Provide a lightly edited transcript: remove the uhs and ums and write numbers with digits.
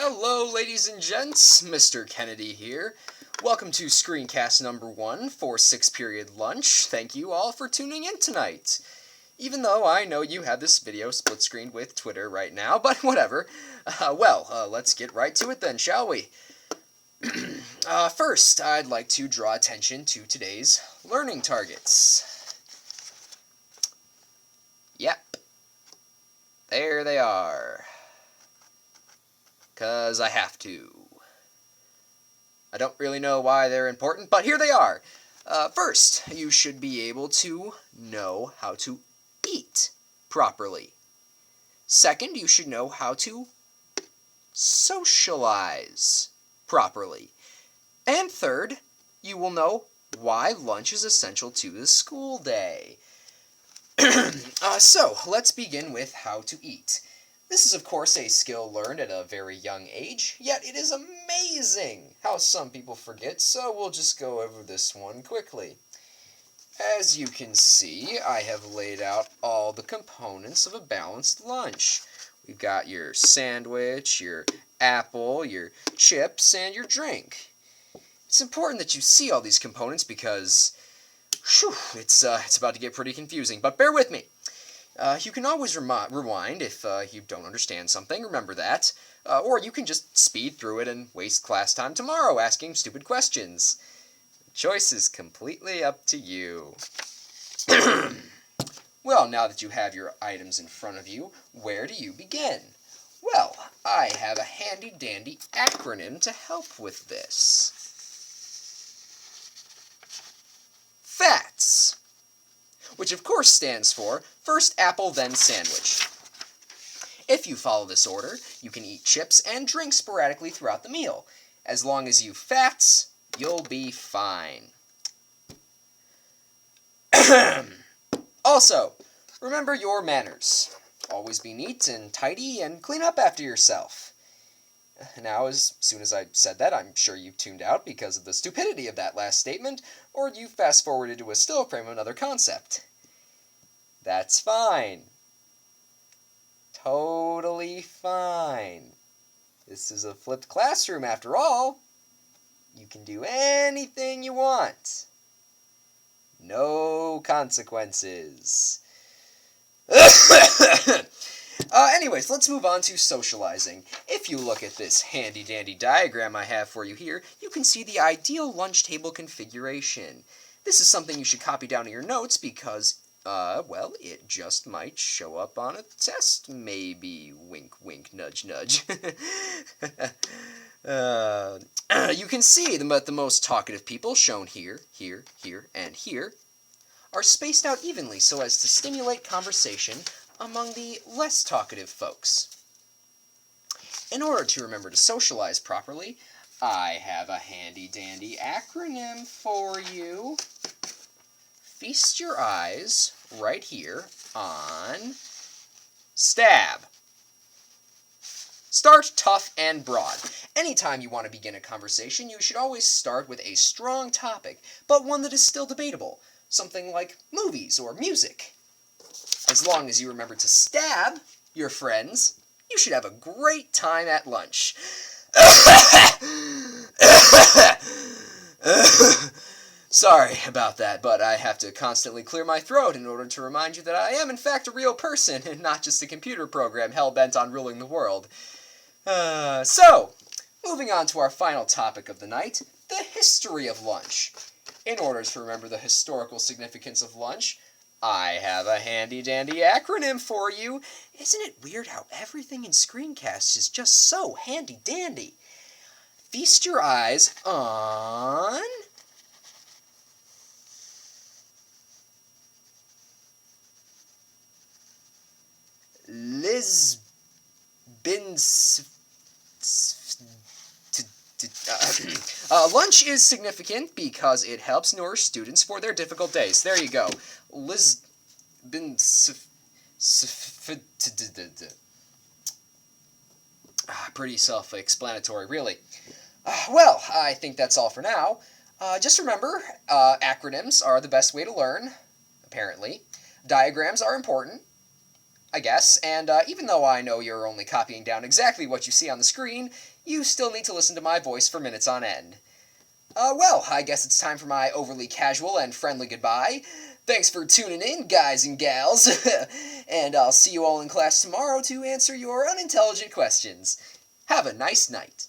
Hello, ladies and gents, Mr. Kennedy here. Welcome to Screencast number 1 for 6th period lunch. Thank you all for tuning in tonight. Even though I know you have this video split screened with Twitter right now, but whatever. Let's get right to it then, shall we? First, I'd like to draw attention to today's learning targets. Yep. There they are. 'Cause I have to. I don't really know why they're important, but here they are. First, you should be able to know how to eat properly. Second, you should know how to socialize properly. And third, you will know why lunch is essential to the school day. So, let's begin with how to eat. This is, of course, a skill learned at a very young age, yet it is amazing how some people forget, so we'll just go over this one quickly. As you can see, I have laid out all the components of a balanced lunch. We've got your sandwich, your apple, your chips, and your drink. It's important that you see all these components because it's about to get pretty confusing, but bear with me. You can always rewind if you don't understand something, remember that. Or you can just speed through it and waste class time tomorrow asking stupid questions. The choice is completely up to you. Well, now that you have your items in front of you, where do you begin? Well, I have a handy-dandy acronym to help with this. FATS, which of course stands for first apple, then sandwich. If you follow this order, you can eat chips and drink sporadically throughout the meal. As long as you FATS, you'll be fine. Also, remember your manners. Always be neat and tidy and clean up after yourself. Now, as soon as I said that, I'm sure you tuned out because of the stupidity of that last statement, or you fast-forwarded to a still frame of another concept. That's fine. Totally fine. This is a flipped classroom, after all. You can do anything you want. No consequences. Anyways, let's move on to socializing. If you look at this handy-dandy diagram I have for you here, you can see the ideal lunch table configuration. This is something you should copy down in your notes because, well, it just might show up on a test, maybe. Wink, wink, nudge, nudge. You can see that the most talkative people, shown here, here, here, and here, are spaced out evenly so as to stimulate conversation among the less talkative folks. In order to remember to socialize properly, I have a handy-dandy acronym for you. Feast your eyes right here on STAB. Start tough and broad. Anytime you want to begin a conversation, you should always start with a strong topic, but one that is still debatable. Something like movies or music. As long as you remember to stab your friends, you should have a great time at lunch. Sorry about that, but I have to constantly clear my throat in order to remind you that I am in fact a real person and not just a computer program hell-bent on ruling the world. So, moving on to our final topic of the night, the history of lunch. In order to remember the historical significance of lunch, I have a handy-dandy acronym for you. Isn't it weird how everything in Screencast is just so handy-dandy? Feast your eyes on lunch is significant because it helps nourish students for their difficult days. There you go. Pretty self-explanatory, really. Well, I think that's all for now. Just remember, acronyms are the best way to learn, apparently. Diagrams are important. I guess, and even though I know you're only copying down exactly what you see on the screen, you still need to listen to my voice for minutes on end. Well, I guess it's time for my overly casual and friendly goodbye. Thanks for tuning in, guys and gals, and I'll see you all in class tomorrow to answer your unintelligent questions. Have a nice night.